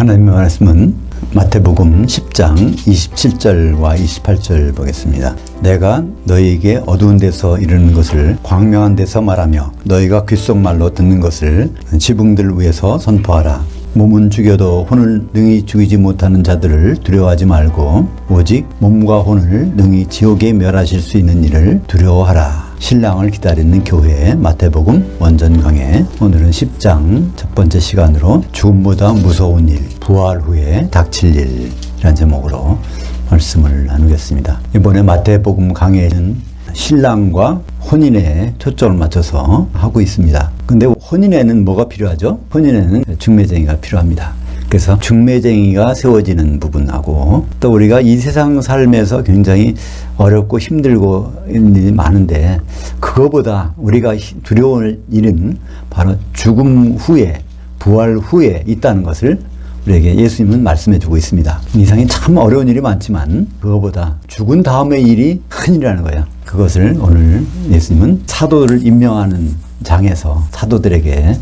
하나님의 말씀은 마태복음 10장 27절과 28절 보겠습니다. 내가 너희에게 어두운 데서 이르는 것을 광명한 데서 말하며 너희가 귓속말로 듣는 것을 지붕들 위에서 선포하라. 몸은 죽여도 혼을 능히 죽이지 못하는 자들을 두려워하지 말고 오직 몸과 혼을 능히 지옥에 멸하실 수 있는 일을 두려워하라. 신랑을 기다리는 교회 마태복음 원전 강해. 오늘은 10장 첫 번째 시간으로 죽음보다 무서운 일, 부활 후에 닥칠 일이라는 제목으로 말씀을 나누겠습니다. 이번에 마태복음 강해는 신랑과 혼인에 초점을 맞춰서 하고 있습니다. 근데 혼인에는 뭐가 필요하죠? 혼인에는 중매쟁이가 필요합니다. 그래서 중매쟁이가 세워지는 부분하고 또 우리가 이 세상 삶에서 굉장히 어렵고 힘들고 있는 일이 많은데 그거보다 우리가 두려운 일은 바로 죽음 후에 부활 후에 있다는 것을 우리에게 예수님은 말씀해 주고 있습니다. 이 세상에 참 어려운 일이 많지만 그거보다 죽은 다음의 일이 큰 일이라는 거예요. 그것을 오늘 예수님은 사도를 임명하는 장에서 사도들에게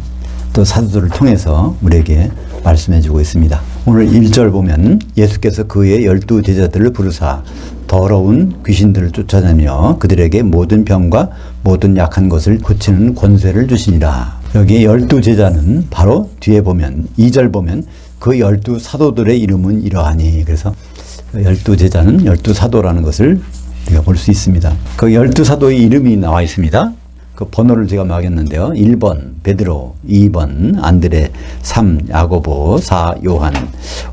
또 사도들을 통해서 우리에게 말씀해 주고 있습니다. 오늘 1절 보면 예수께서 그의 12 제자들을 부르사 더러운 귀신들을 쫓아내며 그들에게 모든 병과 모든 약한 것을 고치는 권세를 주시니라. 여기 12 제자는 바로 뒤에 보면 2절 보면 그 12 사도들의 이름은 이러하니, 그래서 12 제자는 12 사도라는 것을 우리가 볼 수 있습니다. 그 12 사도의 이름이 나와 있습니다. 그 번호를 제가 막였는데요. 1번 베드로, 2번 안드레, 3 야고보, 4 요한,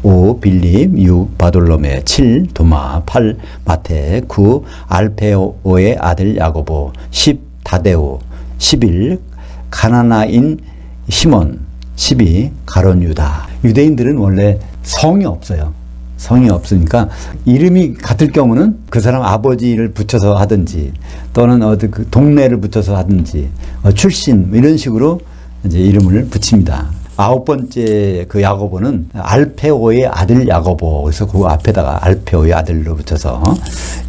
5 빌립, 6 바돌로메, 7 도마, 8 마테, 9 알페오의 아들 야고보, 10 다데오, 11 가나나인 시몬, 12 가룟 유다. 유대인들은 원래 성이 없어요. 성이 없으니까 이름이 같을 경우는 그 사람 아버지를 붙여서 하든지 또는 어디 그 동네를 붙여서 하든지 출신 이런 식으로 이제 이름을 붙입니다. 9번째 그 야고보는 알페오의 아들 야고보. 그래서 그 앞에다가 알페오의 아들로 붙여서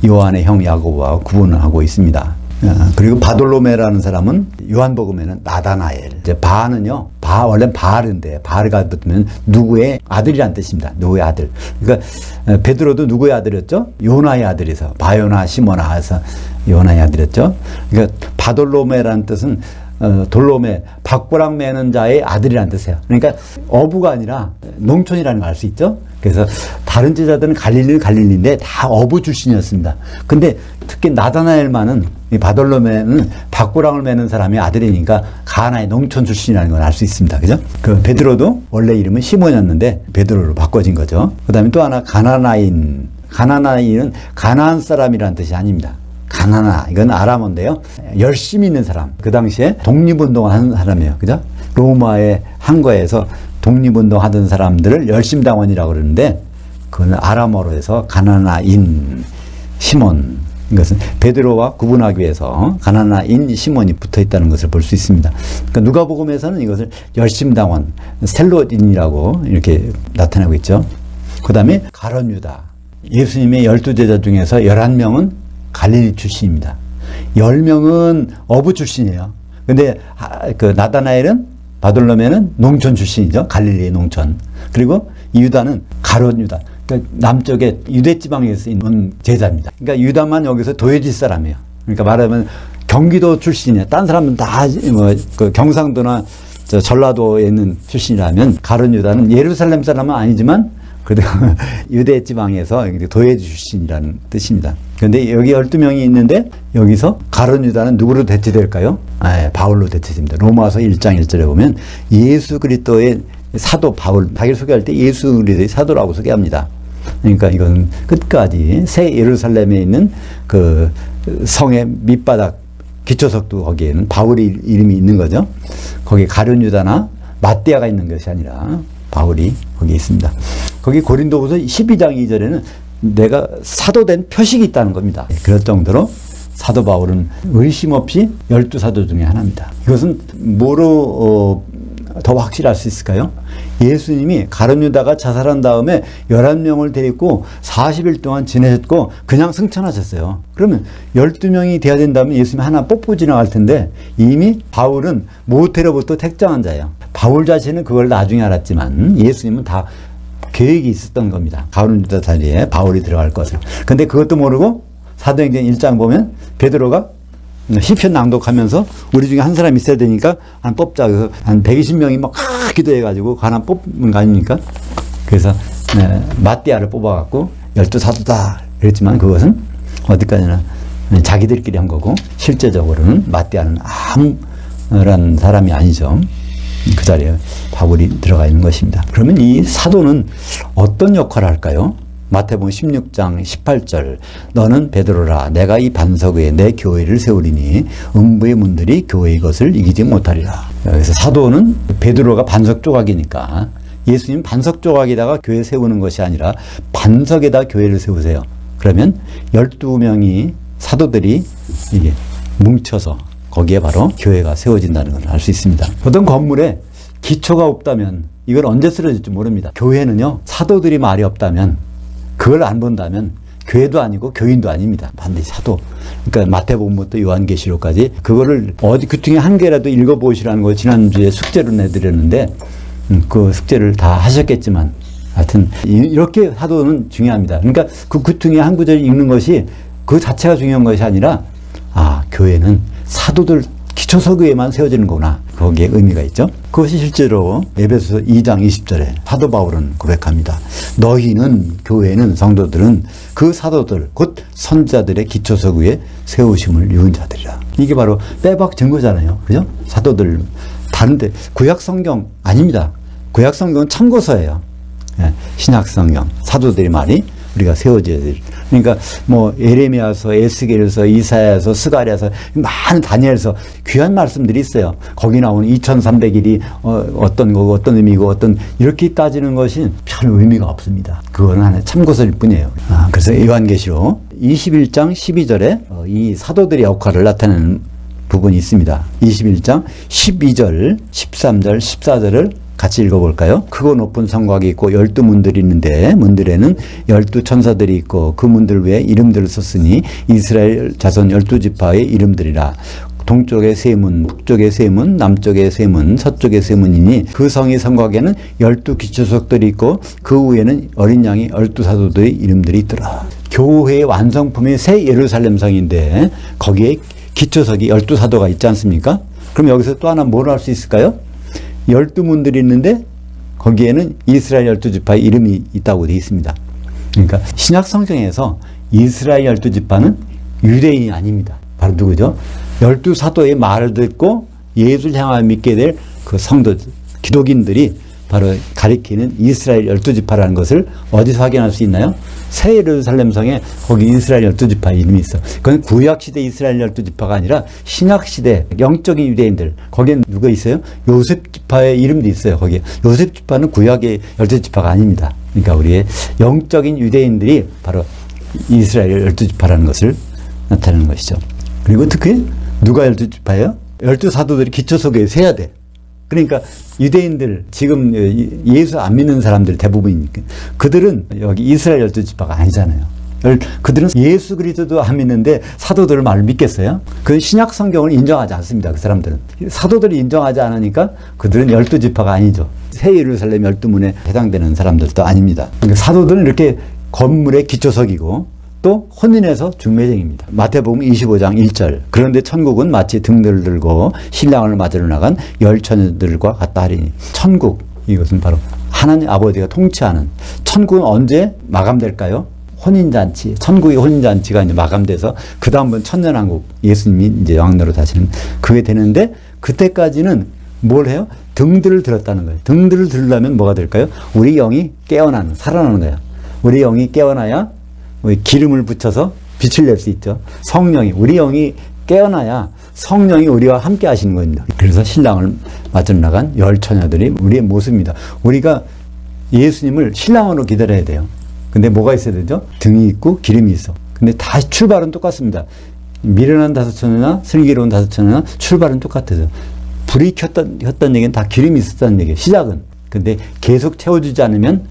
요한의 형 야고보와 구분을 하고 있습니다. 그리고 바돌로메라는 사람은 요한복음에는 나다나엘. 이제 바는요, 원래는 바알인데 바알가 붙으면 누구의 아들이란 뜻입니다. 누구의 아들. 그러니까 베드로도 누구의 아들이었죠? 요나의 아들이서 바요나 시모나 해서 요나의 아들이었죠. 그러니까 바돌로메라는 뜻은 돌로메, 밭고랑 매는 자의 아들이라는 뜻이에요. 그러니까 어부가 아니라 농촌이라는 걸 알 수 있죠. 그래서 다른 제자들은 갈릴리인데 다 어부 출신이었습니다. 근데 특히 나다나엘만은 이 바돌로메는 밭고랑을 매는 사람의 아들이니까 가나의 농촌 출신이라는 걸 알 수 있습니다. 그죠? 그 베드로도 원래 이름은 시몬이었는데 베드로로 바꿔진 거죠. 그 다음에 또 하나 가나나인. 가나나인은 가나안 사람이라는 뜻이 아닙니다. 가나나, 이건 아람어인데요. 열심히 있는 사람. 그 당시에 독립운동을 하는 사람이에요. 그죠? 로마의 항거에서 독립운동 하던 사람들을 열심당원이라고 그러는데 그건 아람어로 해서 가나나인 시몬. 이것은 베드로와 구분하기 위해서 가나나인 시몬이 붙어 있다는 것을 볼 수 있습니다. 그러니까 누가복음에서는 이것을 열심당원, 셀롯인이라고 이렇게 나타내고 있죠. 그 다음에 가룟 유다. 예수님의 12 제자 중에서 11명은 갈릴리 출신입니다. 10명은 어부 출신이에요. 근데 그 나다나엘은 바돌로메는 농촌 출신이죠. 갈릴리 농촌. 그리고 유다는 가룟 유다. 그러니까 남쪽에 유대 지방에서 있는 제자입니다. 그러니까 유다만 여기서 도해질 사람이에요. 그러니까 말하면 경기도 출신이에요. 딴 사람은 다 그 경상도나 전라도에 있는 출신이라면 가룟 유다는 예루살렘 사람은 아니지만 그래도 유대 지방에서 도해 출신이라는 뜻입니다. 그런데 여기 12명이 있는데 여기서 가룟 유다는 누구로 대체될까요? 바울로 대체됩니다. 로마서 1장 1절에 보면 예수 그리스도의 사도 바울, 자기를 소개할 때 예수 그리스도의 사도라고 소개합니다. 그러니까 이건 끝까지 새 예루살렘에 있는 그 성의 밑바닥 기초석도 거기에는 바울이 이름이 있는 거죠. 거기 가룟 유다나 마띠아가 있는 것이 아니라 바울이 거기 있습니다. 거기 고린도후서 12장 2절에는 내가 사도된 표식이 있다는 겁니다. 그럴 정도로 사도 바울은 의심 없이 12사도 중에 하나입니다. 이것은 뭐로 더 확실할 수 있을까요? 예수님이 가룟 유다가 자살한 다음에 11명을 데리고 40일 동안 지내셨고 그냥 승천하셨어요. 그러면 12명이 돼야 된다면 예수님이 하나 뽑고 지나갈 텐데 이미 바울은 모태로부터 택정한 자예요. 바울 자신은 그걸 나중에 알았지만 예수님은 다 계획이 있었던 겁니다. 가룟 유다 자리에 바울이 들어갈 것을. 근데 그것도 모르고 사도행전 1장 보면 베드로가 시편 낭독하면서 우리 중에 한 사람 있어야 되니까 한 뽑자. 그래서 한 120명이 막 기도해가지고 하나 뽑는 거 아닙니까? 그래서 마띠아를 뽑아갖고 12사도다 그랬지만 그것은 어디까지나 자기들끼리 한 거고 실제적으로는 마띠아는 아무런 사람이 아니죠. 그 자리에 바울이 들어가 있는 것입니다. 그러면 이 사도는 어떤 역할을 할까요? 마태복음 16장 18절 너는 베드로라 내가 이 반석 위에 내 교회를 세우리니 음부의 문들이 교회의 것을 이기지 못하리라. 그래서 사도는 베드로가 반석 조각이니까 예수님 반석 조각에다가 교회 세우는 것이 아니라 반석에다 교회를 세우세요. 그러면 12명이 사도들이 이게 뭉쳐서 거기에 바로 교회가 세워진다는 걸 알 수 있습니다. 어떤 건물에 기초가 없다면 이걸 언제 쓰러질지 모릅니다. 교회는요 사도들이 말이 없다면 그걸 안 본다면 교회도 아니고 교인도 아닙니다. 반드시 사도. 그러니까 마태복음부터 요한계시록까지 그거를 어디 그 중에 한 개라도 읽어보시라는 걸 지난주에 숙제로 내드렸는데 그 숙제를 다 하셨겠지만 하여튼 이렇게 사도는 중요합니다. 그러니까 그 중에 한 구절 읽는 것이 그 자체가 중요한 것이 아니라 교회는 사도들 기초석에만 세워지는 거구나. 거기에 의미가 있죠. 그것이 실제로 에베소서 2장 20절에 사도 바울은 고백합니다. 너희는 교회는 성도들은 그 사도들 곧 선지자들의 기초석 위에 세우심을 이룬 자들이라. 이게 바로 빼박 증거잖아요. 그죠? 사도들 다른데 구약 성경 아닙니다. 구약 성경은 참고서예요. 신약 성경 사도들의 말이 우리가 세워져야 될. 그러니까 뭐 예레미야서, 에스겔서, 이사야서, 스가랴서 많은 다니엘서 귀한 말씀들이 있어요. 거기 나오는 2300일이 어떤 거고 어떤 의미고 어떤 이렇게 따지는 것이 별 의미가 없습니다. 그거는 하나의 참고서일 뿐이에요. 그래서 요한계시록 21장 12절에 이 사도들의 역할을 나타내는 부분이 있습니다. 21장 12절, 13절, 14절을 같이 읽어볼까요? 크고 높은 성곽이 있고 12문들이 있는데 문들에는 12천사들이 있고 그 문들 위에 이름들을 썼으니 이스라엘 자손 12지파의 이름들이라. 동쪽에 세 문, 북쪽에 세 문, 남쪽에 세 문, 서쪽에 세 문이니 그 성의 성곽에는 12기초석들이 있고 그 위에는 어린 양의 12사도들의 이름들이 있더라. 교회의 완성품이 새 예루살렘 성인데 거기에 기초석이 12사도가 있지 않습니까? 그럼 여기서 또 하나 뭘 할 수 있을까요? 12문들이 있는데 거기에는 이스라엘 12지파의 이름이 있다고 되어 있습니다. 그러니까 신약 성경에서 이스라엘 12지파는 유대인이 아닙니다. 바로 누구죠? 12사도의 말을 듣고 예수를 향하여 믿게 될 그 성도 기독인들이 바로 가리키는 이스라엘 12지파라는 것을 어디서 확인할 수 있나요? 새 예루살렘 성에 거기 이스라엘 12지파 이름이 있어. 그건 구약시대 이스라엘 12지파가 아니라 신약시대 영적인 유대인들. 거기에 누가 있어요? 요셉지파의 이름도 있어요. 거기에. 요셉지파는 구약의 12지파가 아닙니다. 그러니까 우리의 영적인 유대인들이 바로 이스라엘 12지파라는 것을 나타내는 것이죠. 그리고 특히 누가 12지파예요? 12사도들이 기초석에 세야 돼. 그러니까 유대인들 지금 예수 안 믿는 사람들 대부분이니까 그들은 여기 이스라엘 12지파가 아니잖아요. 그들은 예수 그리스도도 안 믿는데 사도들을 말을 믿겠어요? 그 신약 성경을 인정하지 않습니다. 그 사람들은. 사도들이 인정하지 않으니까 그들은 12지파가 아니죠. 새 예루살렘 12문에 해당되는 사람들도 아닙니다. 그러니까 사도들은 이렇게 건물의 기초석이고 또 혼인에서 중매쟁입니다. 마태복음 25장 1절 그런데 천국은 마치 등들을 들고 신랑을 맞으러 나간 열처녀들과 같다 하리니. 천국 이것은 바로 하나님 아버지가 통치하는 천국은 언제 마감될까요? 혼인잔치 천국의 혼인잔치가 이제 마감돼서 그 다음은 천년왕국 예수님이 이제 왕노로 다시는 그게 되는데 그때까지는 뭘 해요? 등들을 들었다는 거예요. 등들을 들으려면 뭐가 될까요? 우리 영이 깨어나는 살아나는 거예요. 우리 영이 깨어나야 기름을 붙여서 빛을 낼 수 있죠. 성령이 우리 영이 깨어나야 성령이 우리와 함께 하시는 겁니다. 그래서 신랑을 맞으러 나간 열처녀들이 우리의 모습입니다. 우리가 예수님을 신랑으로 기다려야 돼요. 근데 뭐가 있어야 되죠? 등이 있고 기름이 있어. 근데 다 출발은 똑같습니다. 미련한 5처녀나 슬기로운 5처녀나 출발은 똑같아요. 불이 켰던 얘기는 다 기름이 있었다는 얘기예요. 시작은. 근데 계속 채워주지 않으면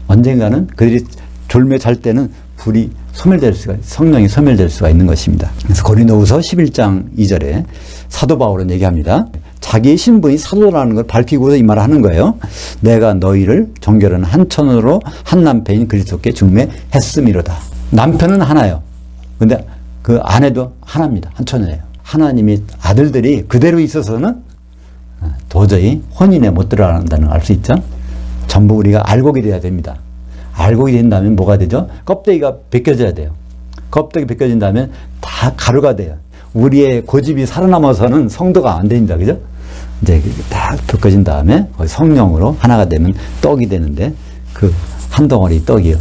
언젠가는 그들이 졸며 잘 때는 불이 소멸될 수가, 성령이 소멸될 수가 있는 것입니다. 그래서 고린도후서 11장 2절에 사도 바울은 얘기합니다. 자기의 신분이 사도라는 걸 밝히고서 이 말을 하는 거예요. 내가 너희를 정결한 한 처녀로 한 남편인 그리스도께 중매했음이로다. 남편은 하나요. 근데 그 아내도 하나입니다. 한 처녀예요. 하나님이 아들들이 그대로 있어서는 도저히 혼인에 못 들어간다는 걸 알 수 있죠. 전부 우리가 알고게 돼야 됩니다. 알고게 된다면 뭐가 되죠? 껍데기가 벗겨져야 돼요. 껍데기 벗겨진다면 다 가루가 돼요. 우리의 고집이 살아남아서는 성도가 안 됩니다. 그죠? 이제 다 벗겨진 다음에 성령으로 하나가 되면 떡이 되는데 그 한 덩어리 떡이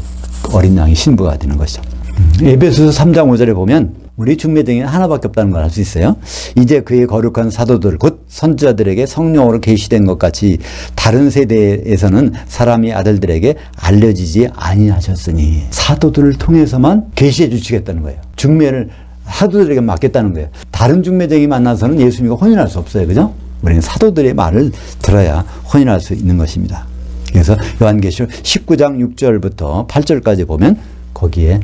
어린 양이 신부가 되는 것이죠. 에베소서 3장 5절에 보면 우리 중매쟁이는 하나밖에 없다는 걸 알 수 있어요. 이제 그의 거룩한 사도들 곧 선지자들에게 성령으로 계시된 것 같이 다른 세대에서는 사람이 아들들에게 알려지지 아니하셨으니 사도들을 통해서만 계시해 주시겠다는 거예요. 중매를 사도들에게 맡겠다는 거예요. 다른 중매쟁이 만나서는 예수님과 혼인할 수 없어요. 그죠? 우리는 사도들의 말을 들어야 혼인할 수 있는 것입니다. 그래서 요한계시록 19장 6절부터 8절까지 보면 거기에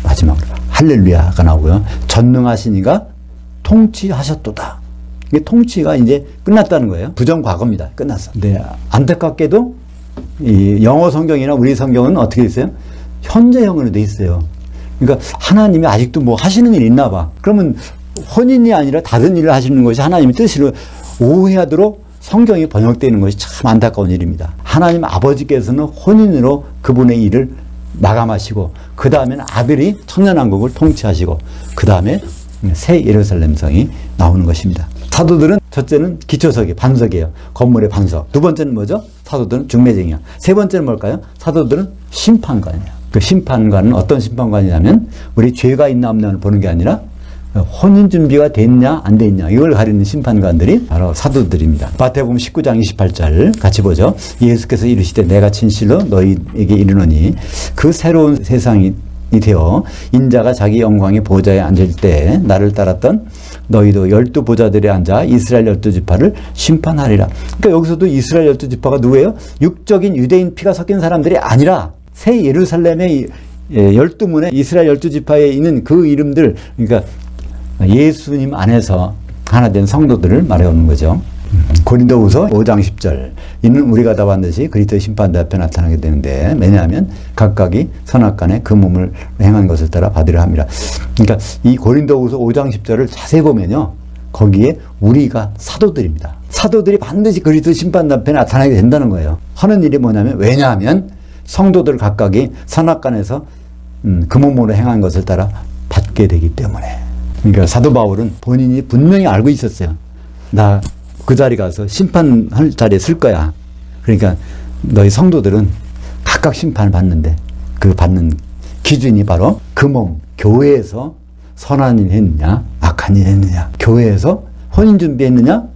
마지막으로 할렐루야가 나오고요. 전능하시니가 통치하셨도다. 이게 통치가 이제 끝났다는 거예요. 부정과거입니다. 끝났어. 네, 안타깝게도 이 영어 성경이나 우리 성경은 어떻게 있어요? 현재형으로 돼 있어요. 그러니까 하나님이 아직도 뭐 하시는 일이 있나 봐. 그러면 혼인이 아니라 다른 일을 하시는 것이 하나님의 뜻으로 오해하도록 성경이 번역되는 것이 참 안타까운 일입니다. 하나님 아버지께서는 혼인으로 그분의 일을 마감하시고 그 다음에는 아들이 천년왕국을 통치하시고 그 다음에 새 예루살렘 성이 나오는 것입니다. 사도들은 첫째는 기초석이 반석이에요. 건물의 반석. 두 번째는 뭐죠? 사도들은 중매쟁이야. 세 번째는 뭘까요? 사도들은 심판관이야. 그 심판관은 어떤 심판관이냐면 우리 죄가 있나 없나를 보는 게 아니라 혼인 준비가 됐냐 안 됐냐 이걸 가리는 심판관들이 바로 사도들입니다. 마태복음 19장 28절 같이 보죠. 예수께서 이르시되 내가 진실로 너희에게 이르노니 그 새로운 세상이 되어 인자가 자기 영광의 보좌에 앉을 때 나를 따랐던 너희도 12보좌들에 앉아 이스라엘 12지파를 심판하리라. 그러니까 여기서도 이스라엘 12지파가 누구예요? 육적인 유대인 피가 섞인 사람들이 아니라 새 예루살렘의 12문에 이스라엘 12지파에 있는 그 이름들, 그러니까 예수님 안에서 하나 된 성도들을 말해오는 거죠. 고린도후서 5장 10절 이는 우리가 다 반드시 그리스도의 심판대 앞에 나타나게 되는데 왜냐하면 각각이 선악간에 그 몸을 행한 것을 따라 받으려 함이라. 그러니까 이 고린도후서 5장 10절을 자세히 보면요 거기에 우리가 사도들입니다. 사도들이 반드시 그리스도 심판대 앞에 나타나게 된다는 거예요. 하는 일이 뭐냐면 왜냐하면 성도들 각각이 선악간에서 그 몸으로 행한 것을 따라 받게 되기 때문에. 그러니까 사도 바울은 본인이 분명히 알고 있었어요. 나 그 자리 가서 심판할 자리에 쓸 거야. 그러니까 너희 성도들은 각각 심판을 받는데 그 받는 기준이 바로 그 몸, 교회에서 선한 일 했느냐 악한 일 했느냐, 교회에서 혼인 준비했느냐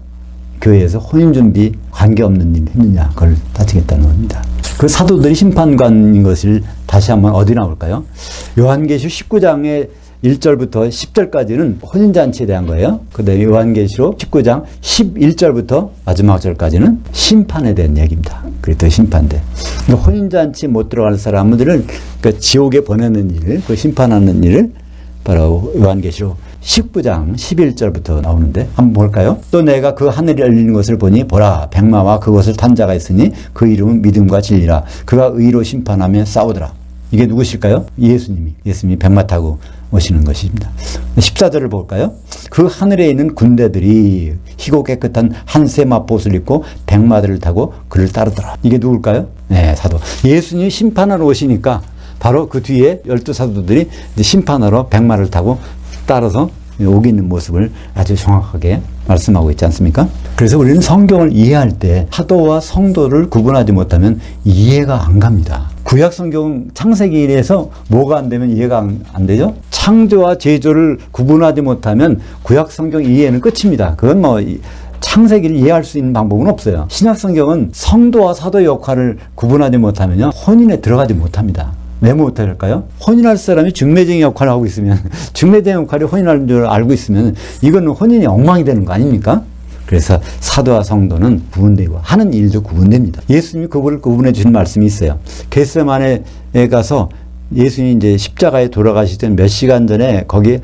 교회에서 혼인 준비 관계없는 일 했느냐 그걸 따지겠다는 겁니다. 그 사도들이 심판관인 것을 다시 한번 어디 나올까요? 요한계시록 19장의 1절부터 10절까지는 혼인잔치에 대한 거예요. 그 다음에 요한계시록 19장 11절부터 마지막 절까지는 심판에 대한 얘기입니다. 그리고 심판대. 그러니까 혼인잔치 못 들어가는 사람들을 그러니까 지옥에 보내는 일, 그 심판하는 일을 바로 요한계시록 19장 11절부터 나오는데 한번 볼까요? 또 내가 그 하늘이 열리는 것을 보니 보라 백마와 그것을 탄 자가 있으니 그 이름은 믿음과 진리라. 그가 의로 심판하며 싸우더라. 이게 누구실까요? 예수님이 백마 타고 오시는 것입니다. 14절을 볼까요? 그 하늘에 있는 군대들이 희고 깨끗한 한세 마봇을 입고 백마들을 타고 그를 따르더라. 이게 누굴까요? 네, 사도. 예수님이 심판하러 오시니까 바로 그 뒤에 12사도들이 심판하러 백마를 타고 따라서 오기 있는 모습을 아주 정확하게 말씀하고 있지 않습니까? 그래서 우리는 성경을 이해할 때 사도와 성도를 구분하지 못하면 이해가 안 갑니다. 구약 성경 창세기에서 뭐가 안 되면 이해가 안 되죠? 창조와 제조를 구분하지 못하면 구약 성경 이해는 끝입니다. 그건 뭐 창세기를 이해할 수 있는 방법은 없어요. 신약 성경은 성도와 사도의 역할을 구분하지 못하면요 혼인에 들어가지 못합니다. 왜 못할까요? 혼인할 사람이 중매쟁이 역할을 하고 있으면 중매쟁이 역할이 혼인하는 줄 알고 있으면 이거는 혼인이 엉망이 되는 거 아닙니까? 그래서 사도와 성도는 구분되고 하는 일도 구분됩니다. 예수님이 그거를 구분해 주신 말씀이 있어요. 겟세마네에 가서 예수님이 이제 십자가에 돌아가시던 몇 시간 전에 거기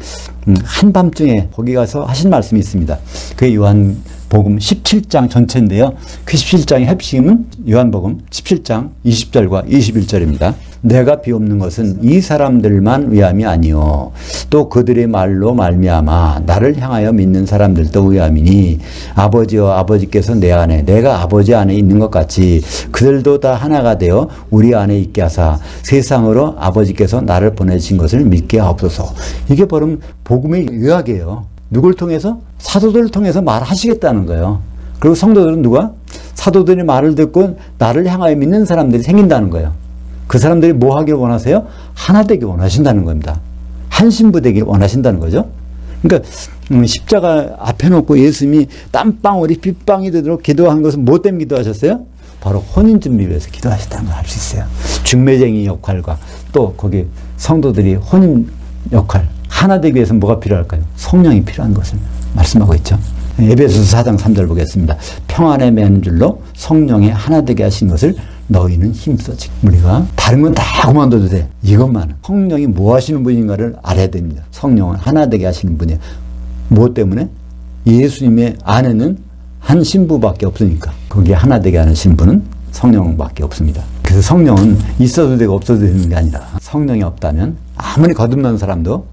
한밤중에 거기 가서 하신 말씀이 있습니다. 그게 요한복음 17장 전체인데요. 그 17장의 핵심은 요한복음 17장 20절과 21절입니다. 내가 비옵는 것은 이 사람들만 위함이 아니요 또 그들의 말로 말미암아 나를 향하여 믿는 사람들도 위함이니 아버지여 아버지께서 내 안에 내가 아버지 안에 있는 것 같이 그들도 다 하나가 되어 우리 안에 있게 하사 세상으로 아버지께서 나를 보내신 것을 믿게 하옵소서. 이게 바로 복음의 요약이에요. 누굴 통해서? 사도들을 통해서 말하시겠다는 거예요. 그리고 성도들은 누가? 사도들의 말을 듣고 나를 향하여 믿는 사람들이 생긴다는 거예요. 그 사람들이 뭐 하길 원하세요? 하나 되길 원하신다는 겁니다. 한 신부 되길 원하신다는 거죠. 그러니까 십자가 앞에 놓고 예수님이 땀방울이 빗방이 되도록 기도한 것은 뭐 때문에 기도하셨어요? 바로 혼인 준비 위해서 기도하셨다는 걸 알 수 있어요. 중매쟁이 역할과 또 거기 성도들이 혼인 역할 하나 되기 위해서 뭐가 필요할까요? 성령이 필요한 것을 말씀하고 있죠. 에베소서 4장 3절 보겠습니다. 평안의 맨줄로 성령의 하나 되게 하신 것을 너희는 힘써지. 우리가 다른 건 다 그만둬도 돼. 이것만은 성령이 뭐 하시는 분인가를 알아야 됩니다. 성령은 하나 되게 하시는 분이에요. 무엇 때문에? 예수님의 안에는 한 신부밖에 없으니까. 거기에 하나 되게 하는 신부는 성령밖에 없습니다. 그래서 성령은 있어도 되고 없어도 되는 게 아니라 성령이 없다면 아무리 거듭난 사람도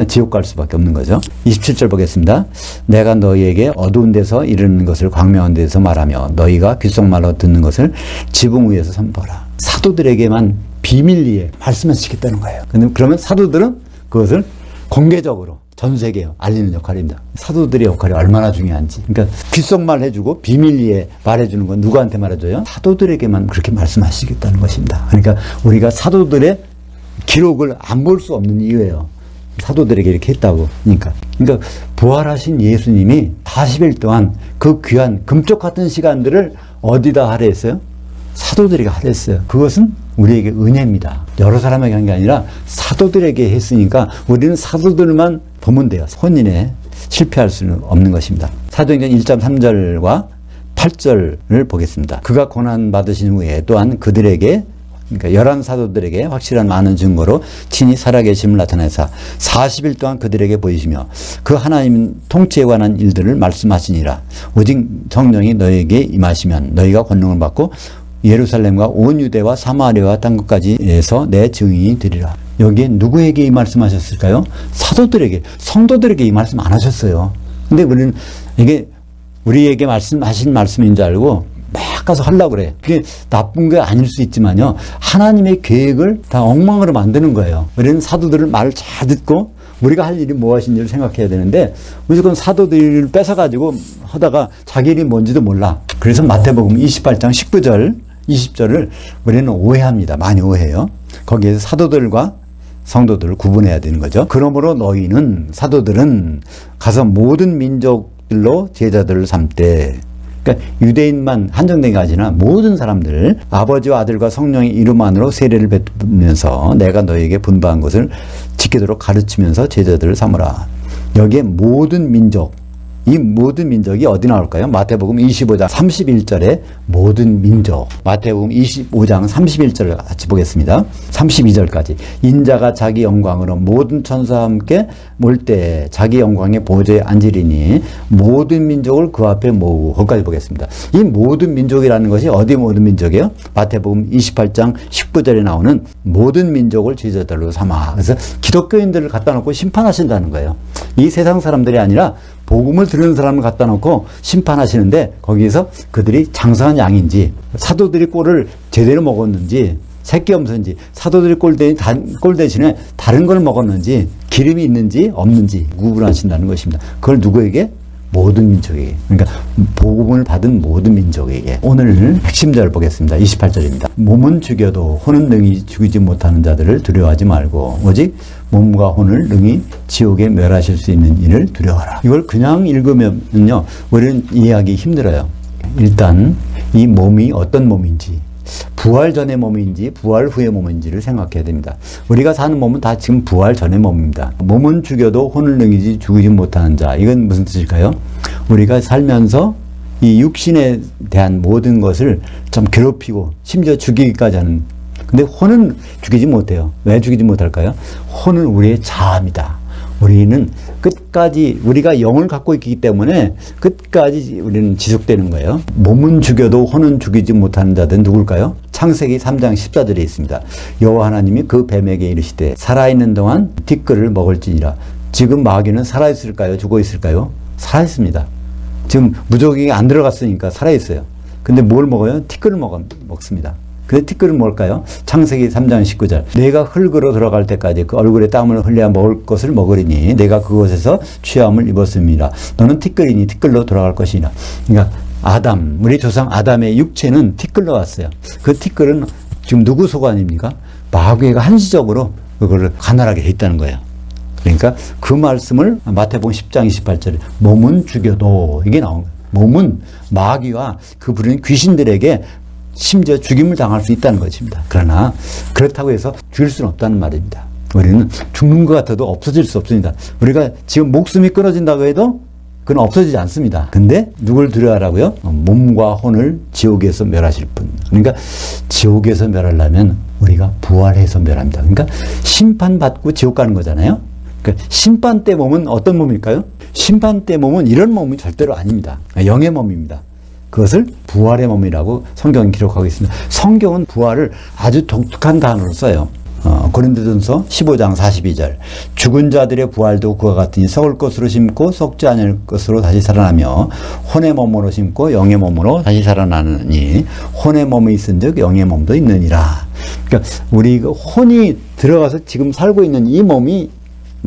지옥 갈 수밖에 없는 거죠. 27절 보겠습니다. 내가 너희에게 어두운 데서 이르는 것을 광명한 데서 말하며 너희가 귓속말로 듣는 것을 지붕 위에서 선포하라. 사도들에게만 비밀리에 말씀하시겠다는 거예요. 그러면 사도들은 그것을 공개적으로 전 세계에 알리는 역할입니다. 사도들의 역할이 얼마나 중요한지. 그러니까 귓속말 해주고 비밀리에 말해주는 건 누구한테 말해줘요? 사도들에게만 그렇게 말씀하시겠다는 것입니다. 그러니까 우리가 사도들의 기록을 안 볼 수 없는 이유예요. 사도들에게 이렇게 했다고. 그러니까 부활하신 예수님이 40일 동안 그 귀한 금쪽 같은 시간들을 어디다 할애했어요? 사도들에게 할애했어요. 그것은 우리에게 은혜입니다. 여러 사람에게 한 게 아니라 사도들에게 했으니까 우리는 사도들만 보면 돼요. 혼인에 실패할 수는 없는 것입니다. 사도행전 1장 3절과 8절을 보겠습니다. 그가 고난 받으신 후에 또한 그들에게 그러니까 11 사도들에게 확실한 많은 증거로 친히 살아계심을 나타내사 40일 동안 그들에게 보이시며 그 하나님 통치에 관한 일들을 말씀하시니라. 오직 성령이 너희에게 임하시면 너희가 권능을 받고 예루살렘과 온 유대와 사마리아와 땅 끝까지에서 내 증인이 되리라. 여기에 누구에게 이 말씀하셨을까요? 사도들에게, 성도들에게 이 말씀 안 하셨어요. 근데 우리는 이게 우리에게 말씀하신 말씀인 줄 알고 막 가서 하려고 그래. 그게 나쁜 게 아닐 수 있지만요. 하나님의 계획을 다 엉망으로 만드는 거예요. 우리는 사도들을 말을 잘 듣고 우리가 할 일이 무엇인지를 생각해야 되는데 무조건 사도들을 뺏어가지고 하다가 자기 일이 뭔지도 몰라. 그래서 마태복음 28장 19절, 20절을 우리는 오해합니다. 많이 오해해요. 거기에서 사도들과 성도들을 구분해야 되는 거죠. 그러므로 너희는 사도들은 가서 모든 민족들로 제자들을 삼되 그러니까 유대인만 한정된 게 아니라 모든 사람들 아버지와 아들과 성령의 이름 안으로 세례를 베푸면서 내가 너희에게 분부한 것을 지키도록 가르치면서 제자들을 삼으라. 여기에 모든 민족 이 모든 민족이 어디 나올까요? 마태복음 25장 31절에 모든 민족 마태복음 25장 31절을 같이 보겠습니다. 32절까지 인자가 자기 영광으로 모든 천사와 함께 몰 때 자기 영광의 보좌에 앉으리니 모든 민족을 그 앞에 모으고 거기까지 보겠습니다. 이 모든 민족이라는 것이 어디 모든 민족이에요? 마태복음 28장 19절에 나오는 모든 민족을 제자들로 삼아. 그래서 기독교인들을 갖다 놓고 심판하신다는 거예요. 이 세상 사람들이 아니라 복음을 들은 사람을 갖다 놓고 심판하시는데 거기에서 그들이 장사한 양인지 사도들이 꼴을 제대로 먹었는지 새끼 염소인지 사도들이 꼴 대신에 다른 걸 먹었는지 기름이 있는지 없는지 구분하신다는 것입니다. 그걸 누구에게? 모든 민족에게. 그러니까 복음을 받은 모든 민족에게. 오늘 핵심절 보겠습니다. 28절입니다. 몸은 죽여도 혼은 능히 죽이지 못하는 자들을 두려워하지 말고 오직 몸과 혼을 능히 지옥에 멸하실 수 있는 이를 두려워하라. 이걸 그냥 읽으면요 우리는 이해하기 힘들어요. 일단 이 몸이 어떤 몸인지 부활 전의 몸인지 부활 후의 몸인지를 생각해야 됩니다. 우리가 사는 몸은 다 지금 부활 전의 몸입니다. 몸은 죽여도 혼을 능히 죽이지 못하는 자. 이건 무슨 뜻일까요? 우리가 살면서 이 육신에 대한 모든 것을 좀 괴롭히고 심지어 죽이기까지 하는 근데 혼은 죽이지 못해요. 왜 죽이지 못할까요? 혼은 우리의 자아입니다. 우리는 끝까지 우리가 영을 갖고 있기 때문에 끝까지 우리는 지속되는 거예요. 몸은 죽여도 혼은 죽이지 못하는 자들은 누굴까요? 창세기 3장 14절에 있습니다. 여호와 하나님이 그 뱀에게 이르시되 살아있는 동안 티끌을 먹을지니라. 지금 마귀는 살아있을까요? 죽어있을까요? 살아있습니다. 지금 무적이 안 들어갔으니까 살아있어요. 근데 뭘 먹어요? 티끌을 먹습니다. 근데 티끌은 뭘까요? 창세기 3장 19절. 내가 흙으로 들어갈 때까지 그 얼굴에 땀을 흘려야 먹을 것을 먹으리니 내가 그곳에서 취함을 입었습니다. 너는 티끌이니 티끌로 돌아갈 것이니라. 그러니까 아담, 우리 조상 아담의 육체는 티끌로 왔어요. 그 티끌은 지금 누구 소관입니까? 마귀가 한시적으로 그거를 가난하게 해 있다는 거예요. 그러니까 그 말씀을 마태복음 10장 28절에 몸은 죽여도 이게 나온 거예요. 몸은 마귀와 그 부르는 귀신들에게 심지어 죽임을 당할 수 있다는 것입니다. 그러나 그렇다고 해서 죽일 수는 없다는 말입니다. 우리는 죽는 것 같아도 없어질 수 없습니다. 우리가 지금 목숨이 끊어진다고 해도 그건 없어지지 않습니다. 근데 누굴 두려워하라고요? 몸과 혼을 지옥에서 멸하실 분. 그러니까 지옥에서 멸하려면 우리가 부활해서 멸합니다. 그러니까 심판받고 지옥 가는 거잖아요. 그러니까 심판 때 몸은 어떤 몸일까요? 심판 때 몸은 이런 몸이 절대로 아닙니다. 영의 몸입니다. 그것을 부활의 몸이라고 성경은 기록하고 있습니다. 성경은 부활을 아주 독특한 단어로 써요. 고린도전서 15장 42절. 죽은 자들의 부활도 그와 같으니 썩을 것으로 심고 썩지 않을 것으로 다시 살아나며 혼의 몸으로 심고 영의 몸으로 다시 살아나느니 혼의 몸이 있은즉 영의 몸도 있느니라. 그러니까 우리 혼이 들어가서 지금 살고 있는 이 몸이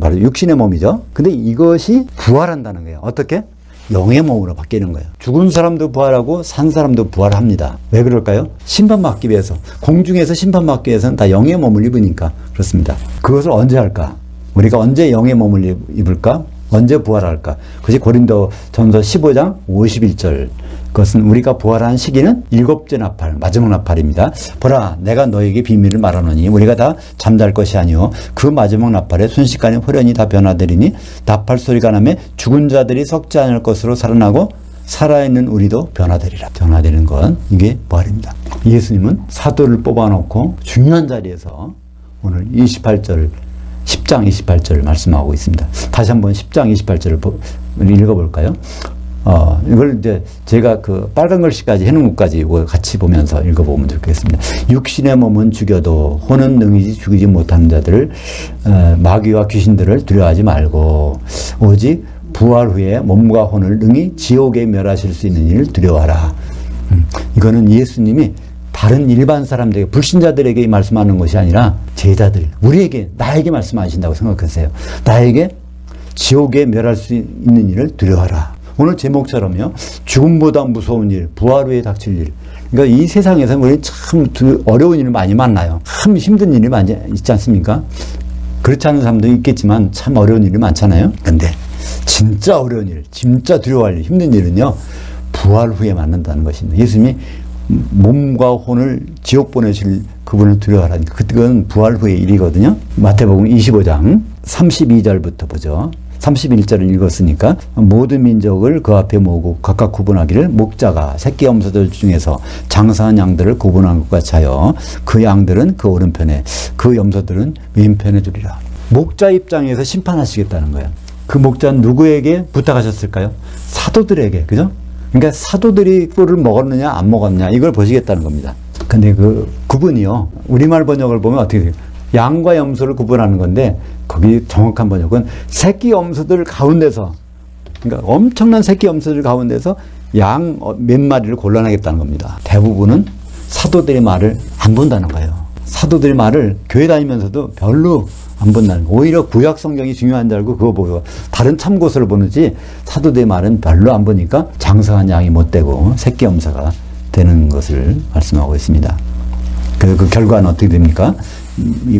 바로 육신의 몸이죠. 근데 이것이 부활한다는 거예요. 어떻게? 영의 몸으로 바뀌는 거예요. 죽은 사람도 부활하고 산 사람도 부활합니다. 왜 그럴까요? 심판받기 위해서. 공중에서 심판받기 위해서는 다 영의 몸을 입으니까 그렇습니다. 그것을 언제 할까? 우리가 언제 영의 몸을 입을까? 언제 부활할까? 그것이 고린도전서 15장 51절. 그것은 우리가 부활한 시기는 일곱째 나팔, 마지막 나팔입니다. 보라, 내가 너에게 비밀을 말하노니 우리가 다 잠잘 것이 아니요 그 마지막 나팔에 순식간에 호련히 다 변화되리니 나팔 소리가 나며 죽은 자들이 썩지 않을 것으로 살아나고 살아있는 우리도 변화되리라. 변화되는 건 이게 부활입니다. 예수님은 사도를 뽑아놓고 중요한 자리에서 오늘 10장 28절을 말씀하고 있습니다. 다시 한번 10장 28절을 읽어볼까요? 이걸 이제 제가 그 빨간 글씨까지 해놓은 것까지 같이 보면서 읽어보면 좋겠습니다. 육신의 몸은 죽여도 혼은 능히 죽이지 못하는 자들을 마귀와 귀신들을 두려워하지 말고 오직 부활 후에 몸과 혼을 능히 지옥에 멸하실 수 있는 일을 두려워하라. 이거는 예수님이 다른 일반 사람들에게 불신자들에게 말씀하는 것이 아니라 제자들 우리에게 나에게 말씀하신다고 생각하세요. 나에게 지옥에 멸할 수 있는 일을 두려워하라. 오늘 제목처럼요. 죽음보다 무서운 일, 부활 후에 닥칠 일. 그러니까 이 세상에서 우리 참 어려운 일을 많이 만나요. 참 힘든 일이 많이 있지 않습니까? 그렇지 않은 사람도 있겠지만 참 어려운 일이 많잖아요. 근데 진짜 어려운 일, 진짜 두려워할 일, 힘든 일은요. 부활 후에 만난다는 것입니다. 예수님이 몸과 혼을 지옥 보내실 그분을 두려워하라니까. 그건 부활 후의 일이거든요. 마태복음 25장 32절부터 보죠. 31절을 읽었으니까 모든 민족을 그 앞에 모으고 각각 구분하기를 목자가 새끼 염소들 중에서 장사한 양들을 구분한 것 같이 하여 그 양들은 그 오른편에 그 염소들은 왼편에 두리라. 목자 입장에서 심판하시겠다는 거예요. 그 목자는 누구에게 부탁하셨을까요? 사도들에게. 그죠? 그러니까 사도들이 꿀을 먹었느냐 안 먹었냐 이걸 보시겠다는 겁니다. 근데 그 구분이요. 우리말 번역을 보면 어떻게 돼요? 양과 염소를 구분하는 건데 거기 정확한 번역은 새끼 염소들 가운데서 그러니까 엄청난 새끼 염소들 가운데서 양 몇 마리를 골라내겠다는 겁니다. 대부분은 사도들의 말을 안 본다는 거예요. 사도들의 말을 교회 다니면서도 별로 안 본다는 거예요. 오히려 구약 성경이 중요한 줄 알고 그거 보고 다른 참고서를 보는지 사도들의 말은 별로 안 보니까 장사한 양이 못 되고 새끼 염소가 되는 것을 말씀하고 있습니다. 그 결과는 어떻게 됩니까?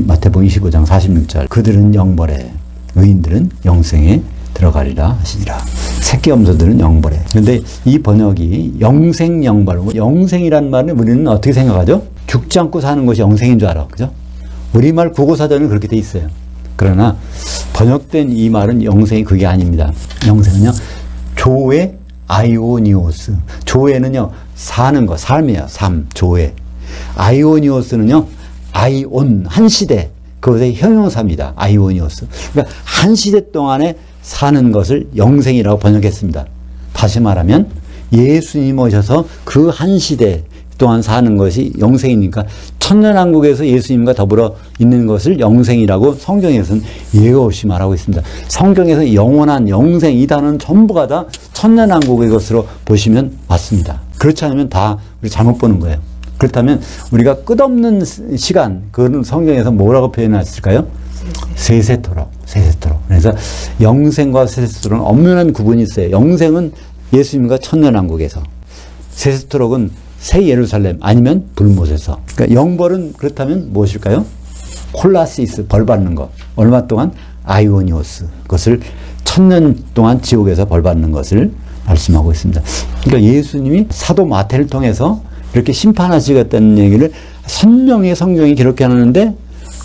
마태복음 25장 46절 그들은 영벌에 의인들은 영생에 들어가리라 하시니라. 새끼 염소들은 영벌에. 그런데 이 번역이 영생 영벌 영생이란 말은 우리는 어떻게 생각하죠? 죽지 않고 사는 것이 영생인 줄 알아. 그죠? 우리말 국어사전은 그렇게 돼 있어요. 그러나 번역된 이 말은 영생이 그게 아닙니다. 영생은요 조에 아이오니오스. 조에는요 사는 거 삶이에요. 삶 조에. 아이오니오스는요 아이온, 한 시대, 그것의 형용사입니다. 아이오니오스. 그러니까 한 시대 동안에 사는 것을 영생이라고 번역했습니다. 다시 말하면 예수님 오셔서 그 한 시대 동안 사는 것이 영생이니까 천년왕국에서 예수님과 더불어 있는 것을 영생이라고 성경에서는 예가 없이 말하고 있습니다. 성경에서 영원한 영생 이 단어는 전부가 다 천년왕국의 것으로 보시면 맞습니다. 그렇지 않으면 다 우리 잘못 보는 거예요. 그렇다면 우리가 끝없는 시간, 그거는 성경에서 뭐라고 표현했을까요? 세세토록, 세세토록. 그래서 영생과 세세토록은 엄연한 구분이 있어요. 영생은 예수님과 천년왕국에서, 세세토록은 새 예루살렘 아니면 불못에서. 그러니까 영벌은 그렇다면 무엇일까요? 콜라시스, 벌 받는 것. 얼마 동안? 아이오니오스. 그것을 1000년 동안 지옥에서 벌 받는 것을 말씀하고 있습니다. 그러니까 예수님이 사도 마태를 통해서 이렇게 심판하시겠다는 얘기를 선명히 성경이 기록해놨는데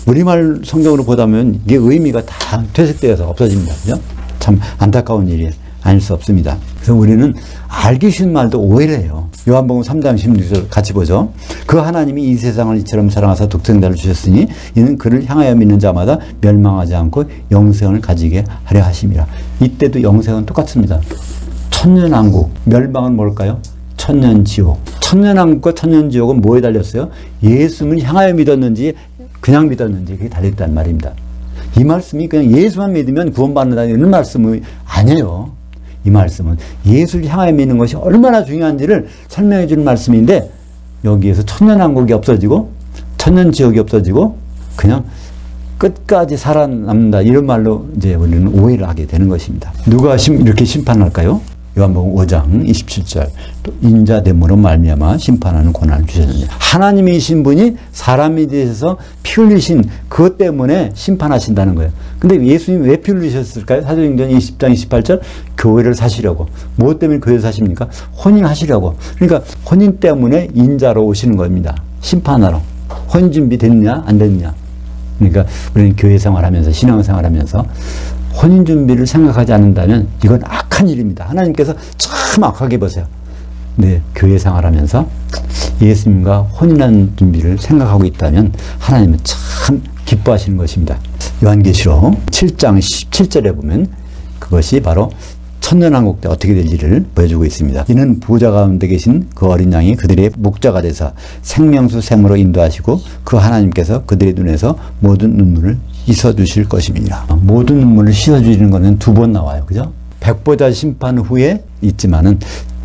우리말 성경으로 보다 보면 이게 의미가 다 퇴색되어서 없어집니다. 그죠? 참 안타까운 일이 아닐 수 없습니다. 그래서 우리는 알기 쉬운 말도 오해를 해요. 요한복음 3장 16절 같이 보죠. 그 하나님이 이 세상을 이처럼 사랑하사 독생자를 주셨으니 이는 그를 향하여 믿는 자마다 멸망하지 않고 영생을 가지게 하려 하심이라. 이때도 영생은 똑같습니다. 천년왕국, 멸망은 뭘까요? 천년지옥. 천년왕국과 천년지옥은 뭐에 달렸어요? 예수님을 향하여 믿었는지 그냥 믿었는지 그게 달렸다는 말입니다. 이 말씀이 그냥 예수만 믿으면 구원받는다는 이런 말씀이 아니에요. 이 말씀은 예수를 향하여 믿는 것이 얼마나 중요한지를 설명해 주는 말씀인데 여기에서 천년왕국이 없어지고 천년지옥이 없어지고 그냥 끝까지 살아남는다 이런 말로 이제 우리는 오해를 하게 되는 것입니다. 누가 이렇게 심판할까요? 요한복음 5장 27절 또 인자됨으로 말미암아 심판하는 권한을 주셨느니라. 하나님이신 분이 사람이 되셔서 피 흘리신 그것 때문에 심판하신다는 거예요. 근데 예수님 왜 피 흘리셨을까요? 사도행전 20장 28절 교회를 사시려고. 무엇 때문에 교회를 사십니까? 혼인하시려고. 그러니까 혼인 때문에 인자로 오시는 겁니다. 심판하러. 혼인 준비 됐냐 안 됐냐. 그러니까 우리는 교회 생활하면서 신앙생활하면서 혼인 준비를 생각하지 않는다면 이건 악한 일입니다. 하나님께서 참 악하게 보세요. 네, 교회 생활하면서 예수님과 혼인한 준비를 생각하고 있다면 하나님은 참 기뻐하시는 것입니다. 요한계시록 7장 17절에 보면 그것이 바로 천년왕국 때 어떻게 될지를 보여주고 있습니다. 이는 부자 가운데 계신 그 어린 양이 그들의 목자가 되사 생명수 샘으로 인도하시고 그 하나님께서 그들의 눈에서 모든 눈물을 씻어주실 것입니다. 모든 눈물을 씻어주시는 것은 2번 나와요. 그죠? 백보자 심판 후에 있지만은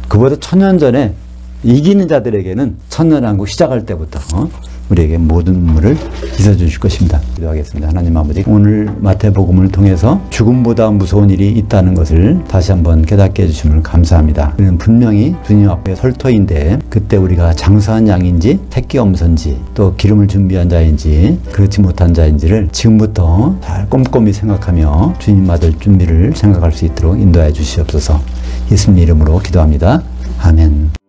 그보다 1000년 전에 이기는 자들에게는 천년왕국 시작할 때부터 우리에게 모든 눈물을 씻어주실 것입니다. 기도하겠습니다. 하나님 아버지, 오늘 마태복음을 통해서 죽음보다 무서운 일이 있다는 것을 다시 한번 깨닫게 해주심을 감사합니다. 우리는 분명히 주님 앞에 설 터인데 그때 우리가 장사한 양인지 택기 엄선지 또 기름을 준비한 자인지 그렇지 못한 자인지를 지금부터 잘 꼼꼼히 생각하며 주님 맞을 준비를 생각할 수 있도록 인도해 주시옵소서. 예수님 이름으로 기도합니다. 아멘.